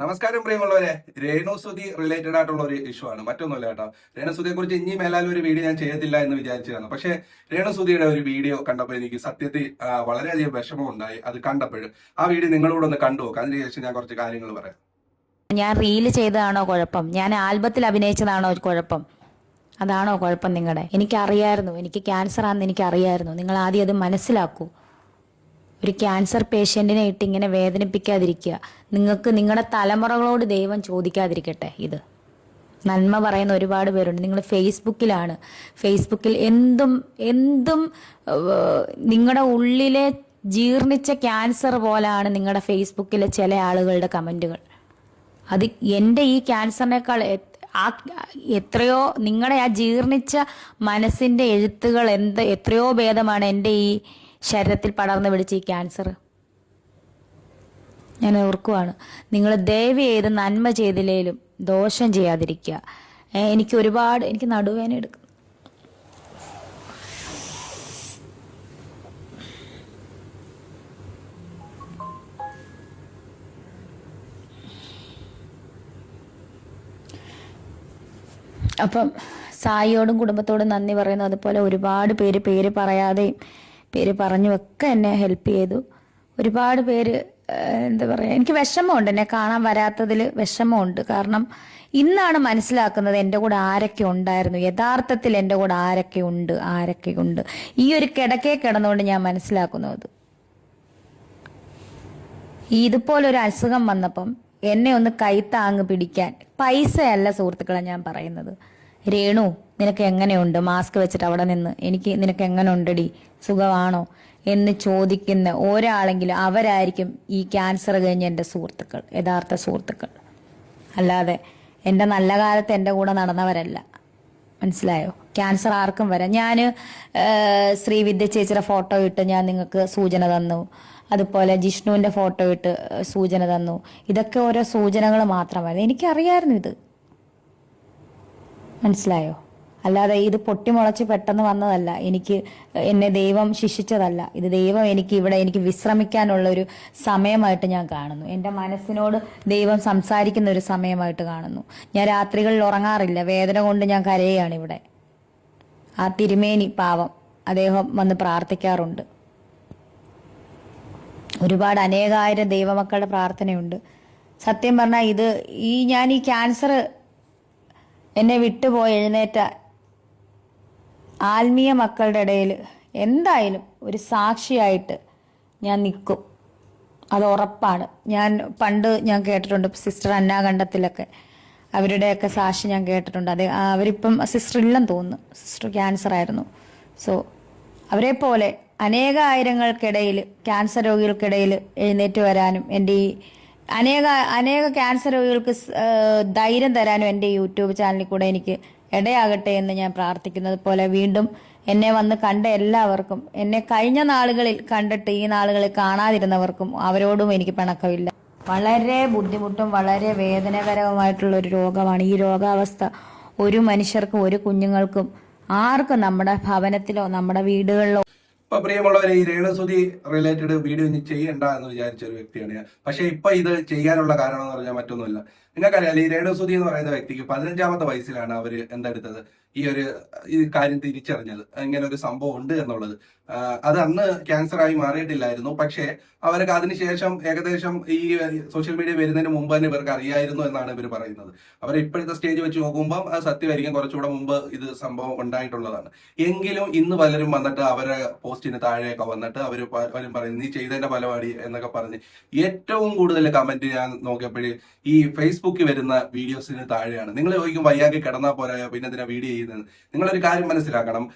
നമസ്കാരം പ്രിയമുള്ളവരെ. രേണുസുതി റിലേറ്റഡ് ആയിട്ടുള്ള ഒരു ഇഷ്യൂ ആണ്, മറ്റൊന്നുമില്ല കേട്ടോ. രേണുസുതിയെ കുറിച്ച് ഇനി മേലാൽ ഒരു വീഡിയോ ഞാൻ ചെയ്യത്തില്ല എന്ന് വിചാരിച്ചതാണ്. പക്ഷേ രേണുസുതിയുടെ ഒരു വീഡിയോ കണ്ടപ്പോൾ എനിക്ക് സത്യത്തിൽ വളരെയധികം വിഷമം ഉണ്ടായി. അത് കണ്ടപ്പോൾ ആ വീഡിയോ നിങ്ങളോടൊന്ന് കണ്ടു നോക്കാം. അതിനുശേഷം ഞാൻ കുറച്ച് കാര്യങ്ങൾ പറയാം. ഞാൻ റീല് ചെയ്തതാണോ കുഴപ്പം? ഞാൻ ആൽബത്തിൽ അഭിനയിച്ചതാണോ കുഴപ്പം? അതാണോ കുഴപ്പം നിങ്ങളുടെ? എനിക്കറിയായിരുന്നു, എനിക്ക് ക്യാൻസർ ആണെന്ന് എനിക്കറിയായിരുന്നു. നിങ്ങൾ ആദ്യം അത് മനസ്സിലാക്കൂ. ഒരു ക്യാൻസർ പേഷ്യൻറ്റിനെ ഇട്ട് ഇങ്ങനെ വേദനിപ്പിക്കാതിരിക്കുക. നിങ്ങൾക്ക് നിങ്ങളുടെ തലമുറകളോട് ദൈവം ചോദിക്കാതിരിക്കട്ടെ. ഇത് നന്മ പറയുന്ന ഒരുപാട് പേരുണ്ട്. നിങ്ങൾ ഫേസ്ബുക്കിലാണ്. ഫേസ്ബുക്കിൽ എന്തും നിങ്ങളുടെ ഉള്ളിലെ ജീർണിച്ച ക്യാൻസർ പോലാണ് നിങ്ങളുടെ ഫേസ്ബുക്കിലെ ചില ആളുകളുടെ കമൻറ്റുകൾ. അത് എൻ്റെ ഈ ക്യാൻസറിനേക്കാൾ എത്രയോ നിങ്ങളുടെ ആ ജീർണിച്ച മനസ്സിൻ്റെ എഴുത്തുകൾ എത്രയോ ഭേദമാണ് എൻ്റെ ഈ ശരീരത്തിൽ പടർന്നു പിടിച്ച ഈ ക്യാൻസർ. ഞാൻ ഓർക്കുവാണ്, നിങ്ങൾ ദയവ് ചെയ്ത് നന്മ ചെയ്തില്ലേലും ദോഷം ചെയ്യാതിരിക്കുക. എനിക്ക് നടുവേദന എടുക്കും. അപ്പം സായിയോടും കുടുംബത്തോടും നന്ദി പറയുന്നു. അതുപോലെ ഒരുപാട് പേര് പറയാതെയും പേര് പറഞ്ഞുമൊക്കെ എന്നെ ഹെൽപ്പ് ചെയ്തു. ഒരുപാട് പേര് എന്താ പറയുക, എനിക്ക് വിഷമമുണ്ട്, എന്നെ കാണാൻ വരാത്തതിൽ വിഷമമുണ്ട്. കാരണം ഇന്നാണ് മനസ്സിലാക്കുന്നത് എൻ്റെ കൂടെ ആരൊക്കെ ഉണ്ടായിരുന്നു, യഥാർത്ഥത്തിൽ എൻ്റെ കൂടെ ആരൊക്കെ ഉണ്ട്. ഈ ഒരു കിടക്കേ കിടന്നുകൊണ്ട് ഞാൻ മനസ്സിലാക്കുന്നത്. ഇതുപോലൊരു അസുഖം വന്നപ്പം എന്നെ ഒന്ന് കൈത്താങ്ങ് പിടിക്കാൻ പൈസയല്ല സുഹൃത്തുക്കളെ ഞാൻ പറയുന്നത്. രേണു, നിനക്ക് എങ്ങനെയുണ്ട്? മാസ്ക് വെച്ചിട്ട് അവിടെ നിന്ന് നിനക്ക് എങ്ങനെ ഉണ്ടടി, സുഖമാണോ എന്ന് ചോദിക്കുന്ന ഒരാളെങ്കിലും അവരായിരിക്കും ഈ ക്യാൻസർ കഴിഞ്ഞ എൻ്റെ സുഹൃത്തുക്കൾ, യഥാർത്ഥ സുഹൃത്തുക്കൾ. അല്ലാതെ എൻ്റെ നല്ല കാലത്ത് എൻ്റെ കൂടെ നടന്നവരല്ല. മനസ്സിലായോ? ക്യാൻസർ ആർക്കും വരാം. ഞാൻ ശ്രീവിദ്യ ചേച്ചിയുടെ ഫോട്ടോ ഇട്ട് ഞാൻ നിങ്ങൾക്ക് സൂചന തന്നു. അതുപോലെ ജിഷ്ണുവിൻ്റെ ഫോട്ടോ ഇട്ട് സൂചന തന്നു. ഇതൊക്കെ ഓരോ സൂചനകൾ മാത്രമായിരുന്നു. എനിക്കറിയായിരുന്നു ഇത്. മനസ്സിലായോ? അല്ലാതെ ഇത് പൊട്ടിമുളച്ച് പെട്ടെന്ന് വന്നതല്ല. എന്നെ ദൈവം ശിക്ഷിച്ചതല്ല. ഇത് ദൈവം എനിക്ക് വിശ്രമിക്കാനുള്ള ഒരു സമയമായിട്ട് ഞാൻ കാണുന്നു. എൻ്റെ മനസ്സിനോട് ദൈവം സംസാരിക്കുന്ന ഒരു സമയമായിട്ട് കാണുന്നു. ഞാൻ രാത്രികളിൽ ഉറങ്ങാറില്ല, വേദന കൊണ്ട് ഞാൻ കരയുകയാണ് ഇവിടെ. ആ തിരുമേനി പാവം, അദ്ദേഹം വന്ന് പ്രാർത്ഥിക്കാറുണ്ട്. ഒരുപാട് അനേകായിരം ദൈവമക്കളുടെ പ്രാർത്ഥനയുണ്ട്. സത്യം പറഞ്ഞാൽ ഞാൻ ഈ ക്യാൻസർ എന്നെ വിട്ടുപോയി എഴുന്നേറ്റ ആത്മീയ മക്കളുടെ ഇടയിൽ എന്തായാലും ഒരു സാക്ഷിയായിട്ട് ഞാൻ നിൽക്കും. അത് ഉറപ്പാണ്. പണ്ട് ഞാൻ കേട്ടിട്ടുണ്ട്, സിസ്റ്റർ അന്നാകണ്ഠത്തിലൊക്കെ അവരുടെയൊക്കെ സാക്ഷി ഞാൻ കേട്ടിട്ടുണ്ട്. അവരിപ്പം സിസ്റ്റർ ഇല്ലെന്ന് തോന്നുന്നു, സിസ്റ്റർ ക്യാൻസർ ആയിരുന്നു. സോ അവരെ പോലെ അനേകായിരങ്ങൾക്കിടയിൽ, ക്യാൻസർ രോഗികൾക്കിടയിൽ എഴുന്നേറ്റ് വരാനും എൻ്റെ ഈ അനേക ക്യാൻസർ രോഗികൾക്ക് ധൈര്യം തരാനും എൻ്റെ യൂട്യൂബ് ചാനലിൽ കൂടെ എനിക്ക് ഇടയാകട്ടെ എന്ന് ഞാൻ പ്രാർത്ഥിക്കുന്നത് പോലെ വീണ്ടും എന്നെ വന്ന് കണ്ട എല്ലാവർക്കും, എന്നെ കഴിഞ്ഞ നാളുകളിൽ കണ്ടിട്ട് ഈ നാളുകളിൽ കാണാതിരുന്നവർക്കും അവരോടും എനിക്ക് പിണക്കമില്ല. വളരെ ബുദ്ധിമുട്ടും വളരെ വേദനാകരവുമായിട്ടുള്ള ഒരു രോഗമാണ് ഈ രോഗാവസ്ഥ. ഒരു മനുഷ്യർക്കും ഒരു കുഞ്ഞുങ്ങൾക്കും ആർക്കും നമ്മുടെ ഭവനത്തിലോ നമ്മുടെ വീടുകളിലോ. ഇപ്പൊ പ്രിയമുള്ളവരെ, ഈ രേണുസുതി റിലേറ്റഡ് വീഡിയോ ഇനി ചെയ്യണ്ട എന്ന് വിചാരിച്ച ഒരു വ്യക്തിയാണ് ഞാൻ. പക്ഷെ ഇപ്പൊ ഇത് ചെയ്യാനുള്ള കാരണം എന്ന് പറഞ്ഞാൽ മറ്റൊന്നുമില്ല. നിങ്ങൾക്കറിയാം, ഈ രേണുസുതി എന്ന് പറയുന്ന വ്യക്തിക്ക് 15ാമത്തെ വയസ്സിലാണ് അവര് എന്തെടുത്തത്, ഈ കാര്യം തിരിച്ചറിഞ്ഞത്, ഇങ്ങനെ ഒരു സംഭവം ഉണ്ട് എന്നുള്ളത്. അത് അന്ന് ക്യാൻസറായി മാറിയിട്ടില്ലായിരുന്നു. പക്ഷേ അവർക്ക് അതിനുശേഷം ഏകദേശം ഈ സോഷ്യൽ മീഡിയ വരുന്നതിന് മുമ്പ് തന്നെ ഇവർക്ക് അറിയായിരുന്നു എന്നാണ് ഇവർ പറയുന്നത്. അവർ ഇപ്പോഴത്തെ സ്റ്റേജ് വെച്ച് നോക്കുമ്പോൾ അത് സത്യമായിരിക്കും, കുറച്ചുകൂടെ മുമ്പ് ഇത് സംഭവം ഉണ്ടായിട്ടുള്ളതാണ്. എങ്കിലും ഇന്ന് പലരും വന്നിട്ട് അവരെ പോസ്റ്റിന് താഴെയൊക്കെ വന്നിട്ട് പലരും പറയുന്നത് നീ ചെയ്തതിന്റെ ഫലമാടി എന്നൊക്കെ പറഞ്ഞ് ഏറ്റവും കൂടുതൽ കമന്റ് ഞാൻ നോക്കിയപ്പോഴേ ഈ ഫേസ്ബുക്കിൽ വരുന്ന വീഡിയോസിന് താഴെയാണ്. നിങ്ങൾ ചോദിക്കും വയ്യാക്കി കിടന്നാൽ പോരായോ, പിന്നെ എന്തിനാ വീഡിയോ ചെയ്യുന്നത്? നിങ്ങളൊരു കാര്യം മനസ്സിലാക്കണം.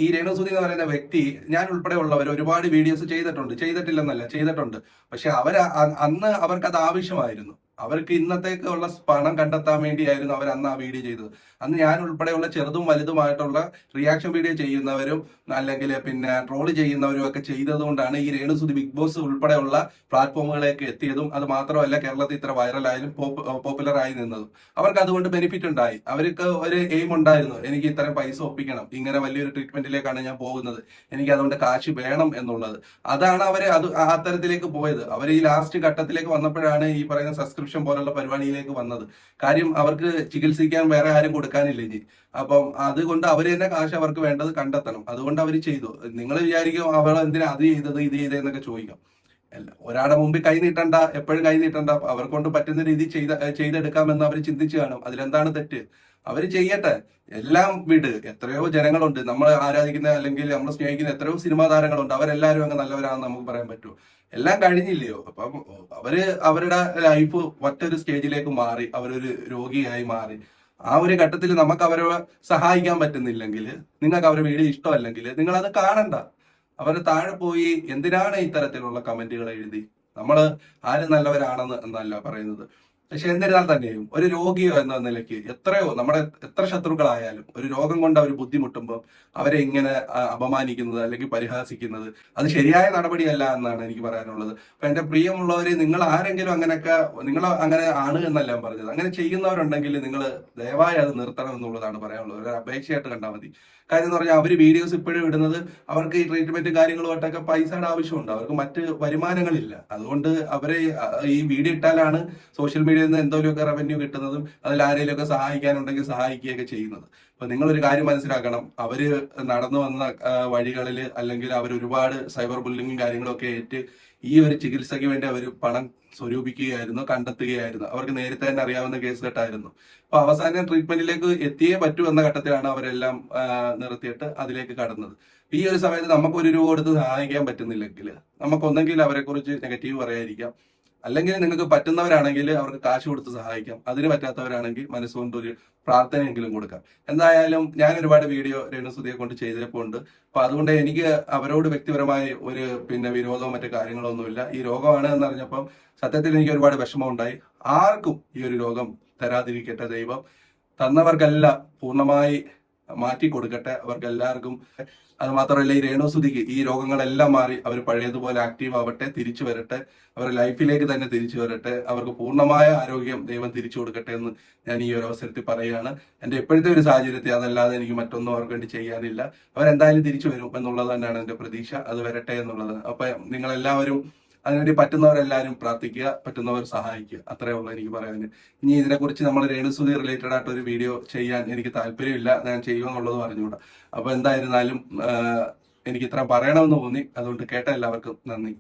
ഈ രേണുസുതി എന്ന് പറയുന്ന വ്യക്തി, ഞാൻ ഉൾപ്പെടെ ഉള്ളവർ ഒരുപാട് വീഡിയോസ് ചെയ്തിട്ടുണ്ട്. പക്ഷെ അന്ന് അവർക്ക് അത് ആവശ്യമായിരുന്നു. അവർക്ക് ഇന്നത്തേക്കുള്ള പണം കണ്ടെത്താൻ വേണ്ടിയായിരുന്നു അവർ അന്ന് ആ വീഡിയോ ചെയ്തത്. അന്ന് ഞാൻ ഉൾപ്പെടെയുള്ള ചെറുതും വലുതുമായിട്ടുള്ള റിയാക്ഷൻ വീഡിയോ ചെയ്യുന്നവരും അല്ലെങ്കിൽ പിന്നെ ട്രോള് ചെയ്യുന്നവരും ഒക്കെ ചെയ്തതുകൊണ്ടാണ് ഈ രേണുസുതി ബിഗ് ബോസ് ഉൾപ്പെടെയുള്ള പ്ലാറ്റ്ഫോമുകളിലേക്ക് എത്തിയതും. അത് മാത്രമല്ല കേരളത്തിൽ ഇത്ര വൈറലായാലും പോപ്പുലറായി നിന്നതും. അവർക്ക് അതുകൊണ്ട് ബെനിഫിറ്റ് ഉണ്ടായി. അവർക്ക് ഒരു എയിം ഉണ്ടായിരുന്നു, എനിക്ക് ഇത്രയും പൈസ ഒപ്പിക്കണം, ഇങ്ങനെ വലിയൊരു ട്രീറ്റ്മെന്റിലേക്കാണ് ഞാൻ പോകുന്നത്, എനിക്ക് അതുകൊണ്ട് കാശ് വേണം എന്നുള്ളത്. അതാണ് അവര് അത്തരത്തിലേക്ക് പോയത്. അവർ ഈ ലാസ്റ്റ് ഘട്ടത്തിലേക്ക് വന്നപ്പോഴാണ് ഈ പറയുന്ന സബ്സ്ക്രിപ്ഷൻ പോലുള്ള പരിപാടിയിലേക്ക് വന്നത്. കാര്യം അവർക്ക് ചികിത്സിക്കാൻ വേറെ ആരും കൊടുക്കാനില്ല ഇനി. അപ്പം അതുകൊണ്ട് അവർ തന്നെ കാശ് അവർക്ക് വേണ്ടത് കണ്ടെത്തണം. അതുകൊണ്ട് അവർ ചെയ്തു. നിങ്ങൾ വിചാരിക്കും അവൾ എന്തിനാ അത് ചെയ്തത് ഇത് ചെയ്തതെന്നൊക്കെ ചോദിക്കാം. അല്ല, ഒരാളുടെ മുമ്പിൽ കൈ നീട്ടണ്ട, എപ്പോഴും കൈ നീട്ടണ്ട. അവർ കൊണ്ട് പറ്റുന്ന രീതി ചെയ്തെടുക്കാമെന്ന് അവർ ചിന്തിച്ചു കാണും. അതിലെന്താണ് തെറ്റ്? അവർ ചെയ്യട്ടെ, എല്ലാം വിട്. എത്രയോ ജനങ്ങളുണ്ട് നമ്മൾ ആരാധിക്കുന്ന അല്ലെങ്കിൽ നമ്മൾ സ്നേഹിക്കുന്ന എത്രയോ സിനിമാ താരങ്ങളുണ്ട്. അവരെല്ലാവരും അങ്ങ് നല്ലവരാണെന്ന് നമുക്ക് പറയാൻ പറ്റുമോ? എല്ലാം കഴിഞ്ഞില്ലയോ? അപ്പം അവര് അവരുടെ ലൈഫ് മറ്റൊരു സ്റ്റേജിലേക്ക് മാറി, അവരൊരു രോഗിയായി മാറി. ആ ഒരു ഘട്ടത്തിൽ നമുക്ക് അവരെ സഹായിക്കാൻ പറ്റുന്നില്ലെങ്കിൽ, നിങ്ങൾക്ക് അവരുടെ വീഡിയോ ഇഷ്ടമല്ലെങ്കിൽ നിങ്ങൾ അത് കാണണ്ട. അവരെ താഴെ പോയി എന്തിനാണ് ഇത്തരത്തിലുള്ള കമന്റുകൾ എഴുതി? നമ്മൾ ആരും നല്ലവരാണെന്ന് എന്നല്ല പറയുന്നത്. പക്ഷെ എന്നിരുന്നാൽ തന്നെയും ഒരു രോഗിയോ എന്ന നിലയ്ക്ക് എത്രയോ നമ്മുടെ എത്ര ശത്രുക്കളായാലും ഒരു രോഗം കൊണ്ട് അവർ ബുദ്ധിമുട്ടുമ്പോൾ അവരെ ഇങ്ങനെ അപമാനിക്കുന്നത് അല്ലെങ്കിൽ പരിഹാസിക്കുന്നത് അത് ശരിയായ നടപടിയല്ല എന്നാണ് എനിക്ക് പറയാനുള്ളത്. അപ്പൊ എന്റെ പ്രിയമുള്ളവര്, നിങ്ങൾ ആരെങ്കിലും അങ്ങനെയൊക്കെ നിങ്ങൾ അങ്ങനെ ആണ് എന്നല്ല ഞാൻ പറഞ്ഞത്. അങ്ങനെ ചെയ്യുന്നവരുണ്ടെങ്കിൽ നിങ്ങൾ ദയവായി അത് നിർത്തണം എന്നുള്ളതാണ് പറയാനുള്ളത്. ഒരു അപേക്ഷയായിട്ട് കണ്ടാൽ മതി. കാര്യം എന്ന് പറഞ്ഞാൽ അവർ വീഡിയോസ് ഇപ്പോഴും ഇടുന്നത് അവർക്ക് ഈ ട്രീറ്റ്മെന്റ് കാര്യങ്ങളുമായിട്ടൊക്കെ പൈസയുടെ ആവശ്യമുണ്ട്. അവർക്ക് മറ്റ് വരുമാനങ്ങളില്ല. അതുകൊണ്ട് അവരെ ഈ വീഡിയോ ഇട്ടാലാണ് സോഷ്യൽ മീഡിയയിൽ നിന്ന് എന്തെങ്കിലുമൊക്കെ റവന്യൂ കിട്ടുന്നതും അതിൽ ആരെങ്കിലുമൊക്കെ സഹായിക്കാനുണ്ടെങ്കിൽ സഹായിക്കുകയൊക്കെ ചെയ്യുന്നത്. അപ്പൊ നിങ്ങളൊരു കാര്യം മനസ്സിലാക്കണം, അവര് നടന്നു വന്ന വഴികളിൽ അല്ലെങ്കിൽ അവർ ഒരുപാട് സൈബർ ബുള്ളിങ്ങും കാര്യങ്ങളൊക്കെ ഏറ്റ് ഈ ഒരു ചികിത്സയ്ക്ക് വേണ്ടി അവർ പണം സ്വരൂപിക്കുകയായിരുന്നു, കണ്ടെത്തുകയായിരുന്നു. അവർക്ക് നേരത്തെ തന്നെ അറിയാവുന്ന കേസ് കെട്ടായിരുന്നു. അപ്പൊ അവസാനം ട്രീറ്റ്മെന്റിലേക്ക് എത്തിയേ പറ്റൂ എന്ന ഘട്ടത്തിലാണ് അവരെല്ലാം നിർത്തിയിട്ട് അതിലേക്ക് കടന്നത്. ഈ ഒരു സമയത്ത് നമുക്ക് 1 രൂപ കൊടുത്ത് സഹായിക്കാൻ പറ്റുന്നില്ലെങ്കിൽ നമുക്കൊന്നെങ്കിൽ അവരെ കുറിച്ച് നെഗറ്റീവ് പറയാതിരിക്കാം, അല്ലെങ്കിൽ നിങ്ങൾക്ക് പറ്റുന്നവരാണെങ്കിൽ അവർക്ക് കാശ് കൊടുത്ത് സഹായിക്കാം. അതിന് പറ്റാത്തവരാണെങ്കിൽ മനസ്സുകൊണ്ട് ഒരു പ്രാർത്ഥനയെങ്കിലും കൊടുക്കാം. എന്തായാലും ഞാൻ ഒരുപാട് വീഡിയോ രേണുസുതിയെ കൊണ്ട് ചെയ്തപ്പോണ്ട്. അപ്പൊ അതുകൊണ്ട് എനിക്ക് അവരോട് വ്യക്തിപരമായി ഒരു വിരോധമോ മറ്റു കാര്യങ്ങളോ ഒന്നുമില്ല. ഈ രോഗമാണ് എന്നറിഞ്ഞപ്പം സത്യത്തിൽ എനിക്ക് ഒരുപാട് വിഷമം ഉണ്ടായി. ആർക്കും ഈ ഒരു രോഗം തരാതിരിക്കട്ടെ ദൈവം. തന്നവർക്കെല്ലാം പൂർണ്ണമായി മാറ്റി കൊടുക്കട്ടെ അവർക്ക് എല്ലാവർക്കും. അത് മാത്രമല്ല, ഈ രേണുസുതിക്ക് ഈ രോഗങ്ങളെല്ലാം മാറി അവർ പഴയതുപോലെ ആക്റ്റീവ് ആവട്ടെ, തിരിച്ചു വരട്ടെ, അവരുടെ ലൈഫിലേക്ക് തന്നെ തിരിച്ചു വരട്ടെ, അവർക്ക് പൂർണ്ണമായ ആരോഗ്യം ദൈവം തിരിച്ചു കൊടുക്കട്ടെ എന്ന് ഞാൻ ഈ ഒരു അവസരത്തിൽ പറയുകയാണ്. എന്റെ ഇപ്പോഴത്തെ ഒരു സാഹചര്യത്തിൽ അതല്ലാതെ എനിക്ക് മറ്റൊന്നും അവർക്ക് വേണ്ടി ചെയ്യാനില്ല. അവരെന്തായാലും തിരിച്ചു വരും എന്നുള്ളത് തന്നെയാണ് എന്റെ പ്രതീക്ഷ. അത് വരട്ടെ എന്നുള്ളത്. അപ്പൊ നിങ്ങളെല്ലാവരും അതിനുവേണ്ടി പറ്റുന്നവരെല്ലാവരും പ്രാർത്ഥിക്കുക, പറ്റുന്നവർ സഹായിക്കുക. അത്രേ ഉള്ളൂ എനിക്ക് പറയാൻ. ഇനി ഇതിനെക്കുറിച്ച് നമ്മൾ രേണുസുതി റിലേറ്റഡ് ആയിട്ട് ഒരു വീഡിയോ ചെയ്യാൻ എനിക്ക് താല്പര്യമില്ല. ഞാൻ ചെയ്യുമെന്നുള്ളത് പറഞ്ഞുകൂടാ. അപ്പൊ എന്തായിരുന്നാലും എനിക്ക് ഇത്ര പറയണമെന്ന് തോന്നി. അതുകൊണ്ട് കേട്ട എല്ലാവർക്കും നന്ദി.